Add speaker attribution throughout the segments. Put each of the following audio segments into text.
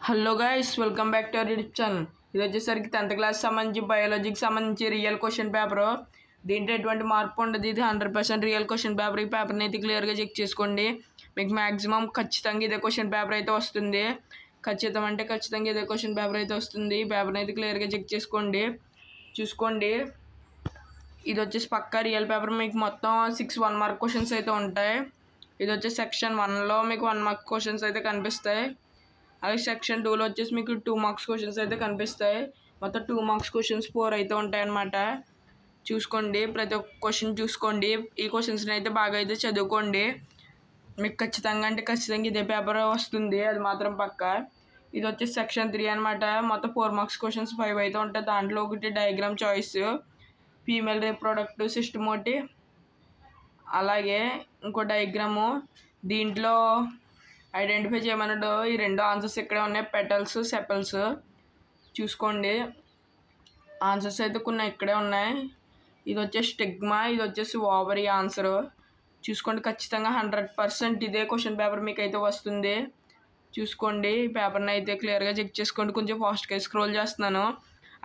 Speaker 1: Hello guys, welcome back to our YouTube channel. ఇది వచ్చేసరికి 10th class సంబంధించి బయాలజీకి సంబంధించి రియల్ క్వశ్చన్ పేపరు. దీంట్లో ఎటువంటి మార్పు ఉండదు. ఇది 100% రియల్ క్వశ్చన్ పేపర్. ఈ పేపర్ని అయితే క్లియర్గా చెక్ చేసుకోండి. మీకు మ్యాక్సిమం ఖచ్చితంగా ఇదే క్వశ్చన్ పేపర్ అయితే వస్తుంది. ఖచ్చితంగా ఇదే క్వశ్చన్ పేపర్ అయితే వస్తుంది. ఈ పేపర్ని అయితే క్లియర్గా చెక్ చేసుకోండి. చూసుకోండి, ఇది వచ్చేసి పక్కా రియల్ పేపర్. మీకు మొత్తం 6 1 మార్క్ క్వశ్చన్స్ అయితే ఉంటాయి. ఇది వచ్చేసి సెక్షన్ 1లో మీకు 1 మార్క్ క్వశ్చన్స్ అయితే కనిపిస్తాయి. అలాగే సెక్షన్ 2లో వచ్చేసి మీకు 2 మార్క్స్ క్వశ్చన్స్ అయితే కనిపిస్తాయి. మొత్తం 2 మార్క్స్ క్వశ్చన్స్ 4 అయితే ఉంటాయన్నమాట. చూసుకోండి, ప్రతి ఒక్క క్వశ్చన్ చూసుకోండి. ఈ క్వశ్చన్స్ని అయితే బాగా అయితే చదువుకోండి. మీకు ఖచ్చితంగా ఇదే పేపర్ వస్తుంది, అది మాత్రం పక్కా. ఇది వచ్చేసి సెక్షన్ 3 అనమాట. మొత్తం 4 మార్క్స్ క్వశ్చన్స్ 5 అయితే ఉంటాయి. దాంట్లో ఒకటి diagram choice, female reproductive system ఒకటి, అలాగే ఇంకో డయాగ్రాము. దీంట్లో ఐడెంటిఫై చేయమన్నాడు. ఈ 2 ఆన్సర్స్ ఇక్కడే ఉన్నాయి, పెటల్స్ సెపల్స్. చూసుకోండి, ఆన్సర్స్ అయితే కొన్ని ఇక్కడే ఉన్నాయి. ఇది వచ్చేసి స్టిగ్మా, ఇది వచ్చేసి ఓవరీ ఆన్సరు. చూసుకోండి, ఖచ్చితంగా 100% ఇదే క్వశ్చన్ పేపర్ మీకు అయితే వస్తుంది. చూసుకోండి, ఈ పేపర్ని అయితే క్లియర్గా చెక్ చేసుకోండి. కొంచెం ఫాస్ట్గా స్క్రోల్ చేస్తున్నాను.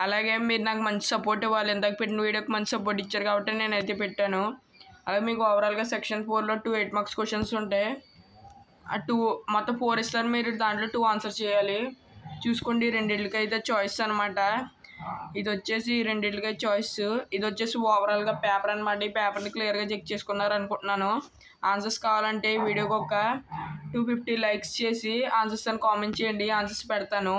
Speaker 1: అలాగే మీరు నాకు మంచి సపోర్ట్ ఇవ్వాలి. ఇందాక పెట్టిన వీడియోకి మంచి సపోర్ట్ ఇచ్చారు కాబట్టి నేనైతే పెట్టాను. అలాగే మీకు ఓవరాల్గా సెక్షన్ 4లో 2 8 మార్క్స్ క్వశ్చన్స్ ఉంటాయి. ఆ 2 మొత్తం 4 ఇస్తారు, మీరు దాంట్లో 2 ఆన్సర్ చేయాలి. చూసుకోండి, రెండింటికి అయితే చాయిస్ అనమాట. ఇది వచ్చేసి రెండింటికి చాయిస్. ఇది వచ్చేసి ఓవరాల్గా పేపర్ అనమాట. ఈ పేపర్ని క్లియర్గా చెక్ చేసుకున్నారు అనుకుంటున్నాను. ఆన్సర్స్ కావాలంటే ఈ వీడియోకి ఒక 250 లైక్స్ చేసి ఆన్సర్స్ అని కామెంట్ చేయండి, ఆన్సర్స్ పెడతాను.